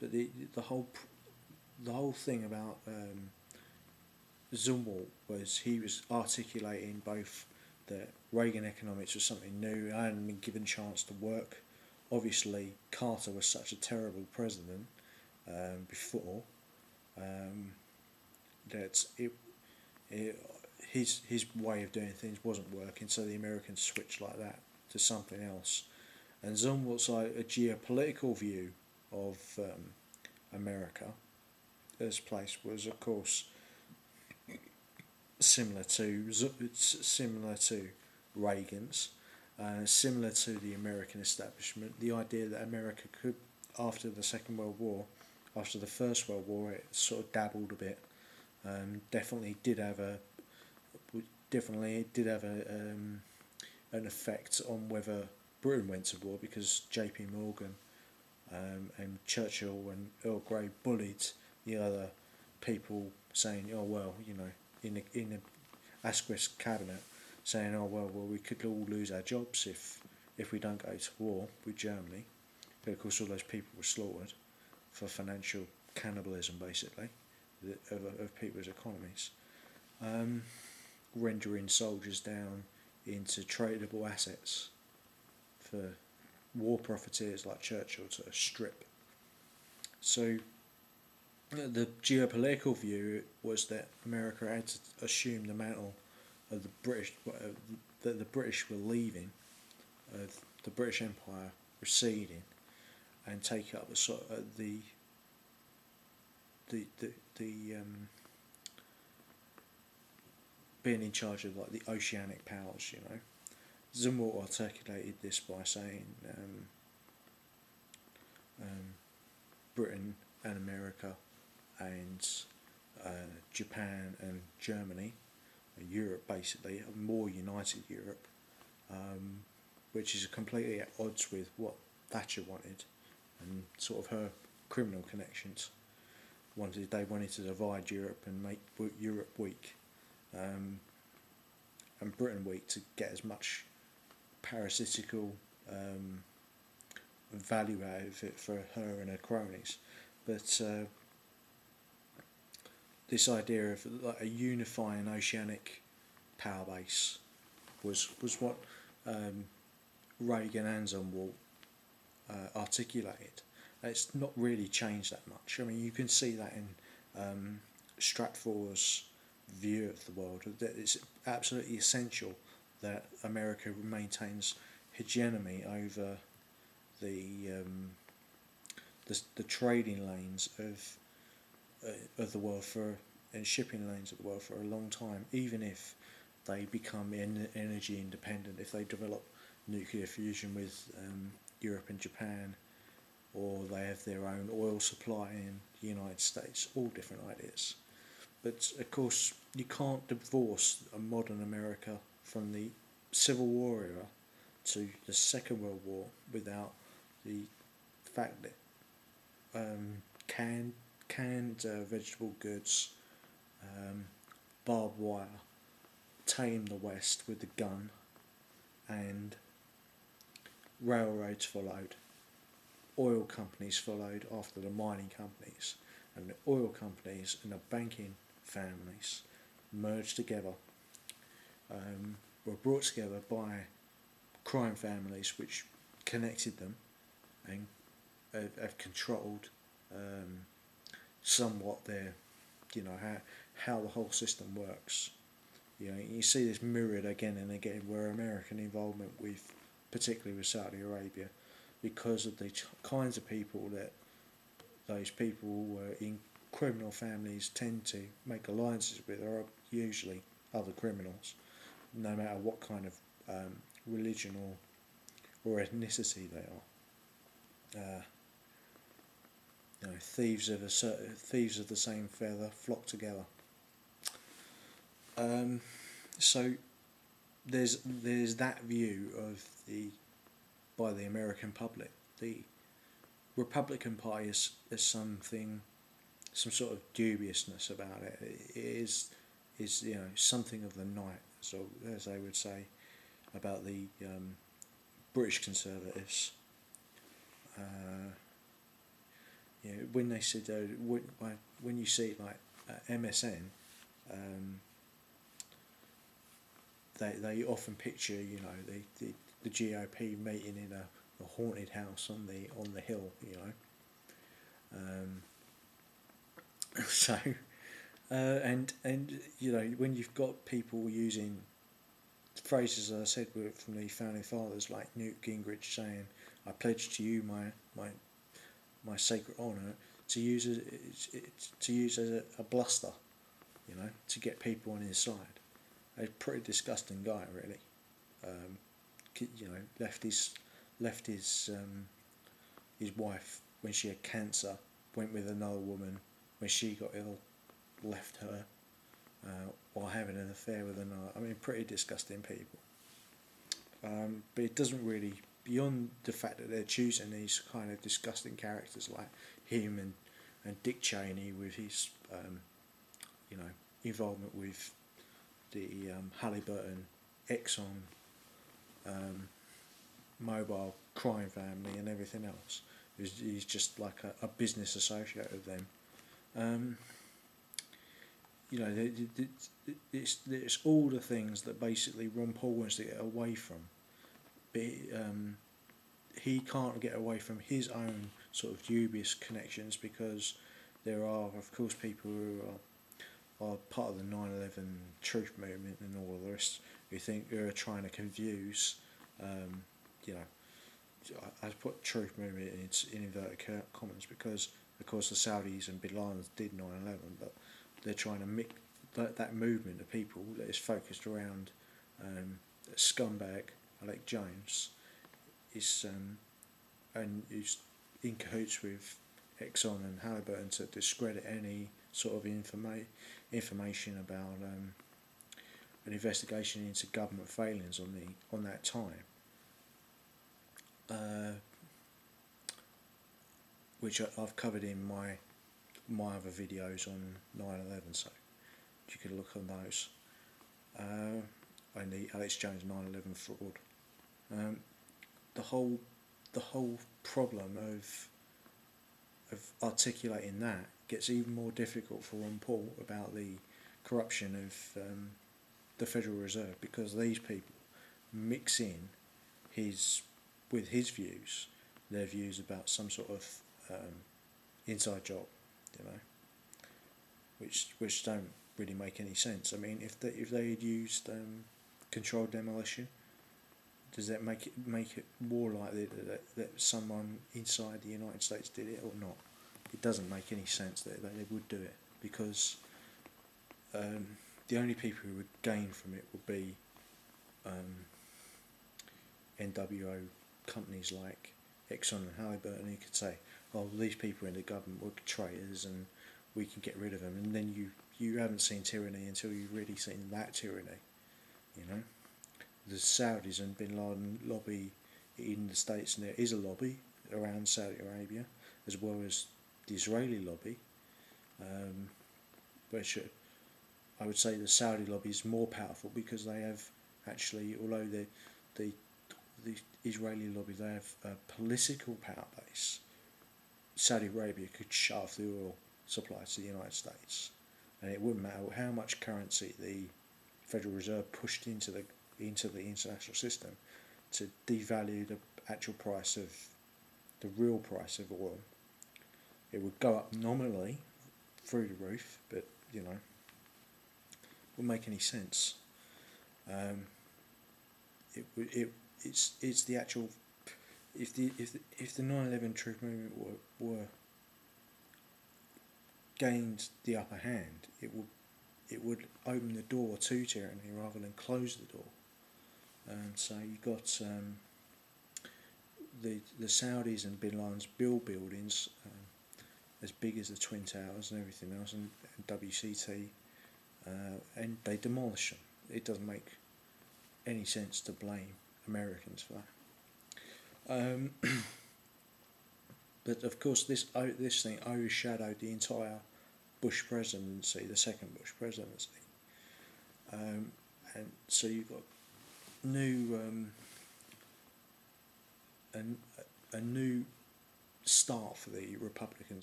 But the whole thing about Zumwalt was he was articulating both that Reagan economics was something new. I hadn't been given a chance to work. Obviously, Carter was such a terrible president before that his way of doing things wasn't working, so the Americans switched like that to something else. And Zumwalt's a geopolitical view of America as place was, of course, similar to Reagan's, similar to the American establishment. The idea that America could, after the Second World War, after the First World War, it sort of dabbled a bit. Definitely did have an effect on whether Britain went to war, because J.P. Morgan and Churchill and Earl Grey bullied the other people, saying, "Oh well, you know," in the Asquith cabinet, saying, "Oh well, we could all lose our jobs if we don't go to war with Germany." But of course, all those people were slaughtered for financial cannibalism, basically, of people's economies, rendering soldiers down into tradable assets for war profiteers like Churchill to strip. So the geopolitical view was that America had to assume the mantle of the British, that the British were leaving, of the British Empire receding, and take up being in charge of like the oceanic powers, you know. Zumwalt articulated this by saying Britain and America and Japan and Germany, Europe basically, a more united Europe, which is completely at odds with what Thatcher wanted and sort of her criminal connections. They wanted to divide Europe and make Europe weak, and Britain weak, to get as much parasitical value out of it for her and her cronies. But this idea of like a unifying oceanic power base was what Reagan and Zumwalt articulated. It's not really changed that much. I mean, you can see that in Stratfor's view of the world, that it's absolutely essential that America maintains hegemony over the trading lanes of the world and shipping lanes of the world for a long time, even if they become energy independent, if they develop nuclear fusion with Europe and Japan, or they have their own oil supply in the United States. All different ideas. But of course, you can't divorce a modern America from the Civil War era to the Second World War without the fact that canned vegetable goods, barbed wire, tamed the West with the gun, and railroads followed. Oil companies followed after the mining companies, and the oil companies and the banking families merged together, were brought together by crime families which connected them and have controlled somewhat their, how the whole system works. You see this mirrored again and again, where American involvement with, particularly with Saudi Arabia, because of the kinds of people that those people in criminal families tend to make alliances with, are usually other criminals, no matter what kind of religion or ethnicity they are. Thieves of the same feather flock together. So there's that view of by the American public. The Republican Party is some sort of dubiousness about it. It is something of the night, so as they would say about the British Conservatives. when they said when you see like MSN, they often picture the GOP meeting in a haunted house on the hill, so and when you've got people using phrases, as I said, from the founding fathers like Newt Gingrich saying, "I pledge to you my sacred honour," to use as a bluster, to get people on his side. A pretty disgusting guy, really. Left his wife when she had cancer, went with another woman when she got ill, left her while having an affair with another. I mean, pretty disgusting people. But it doesn't really, beyond the fact that they're choosing these kind of disgusting characters like him and Dick Cheney with his involvement with the Halliburton, Exxon, Mobile crime family and everything else. He's just like a business associate of them. It's all the things that basically Ron Paul wants to get away from. But he can't get away from his own sort of dubious connections, because there are, of course, people who are part of the 9/11 truth movement and all of the rest, who are trying to confuse, I put truth movement in inverted commas because, of course, the Saudis and Bin Laden did 9/11, but they're trying to mix that movement of people that is focused around scumbag Alec Jones is in cahoots with Exxon and Halliburton to discredit any sort of information about an investigation into government failings on that time, which I've covered in my other videos on 9/11, so you could look on those. And the Alex Jones 9/11 fraud. The whole problem of articulating that gets even more difficult for Ron Paul about the corruption of the Federal Reserve, because these people mix in with his views, their views about some sort of inside job, which don't really make any sense. I mean, if they had used controlled demolition, does that make it more likely that someone inside the United States did it or not? It doesn't make any sense that they would do it, because the only people who would gain from it would be NWO companies like Exxon and Halliburton, who could say, "Oh, these people in the government were traitors and we can get rid of them," and then you haven't seen tyranny until you've really seen that tyranny, The Saudis and Bin Laden lobby in the States, and there is a lobby around Saudi Arabia, as well as the Israeli lobby, which I would say the Saudi lobby is more powerful, because they have actually, although the Israeli lobby, they have a political power base. Saudi Arabia could shut off the oil supply to the United States, and it wouldn't matter how much currency the Federal Reserve pushed into the international system to devalue the actual price of the real price of oil. It would go up nominally through the roof, but wouldn't make any sense. It's the actual, if the 9/11 truth movement were gained the upper hand, it would open the door to tyranny rather than close the door. So you got the Saudis and Bin Laden's build buildings as big as the Twin Towers and everything else, and WCT, and they demolish them. It doesn't make any sense to blame Americans for that. But of course, this thing overshadowed the entire Bush presidency, the second Bush presidency, and so you've got a new start for the Republicans.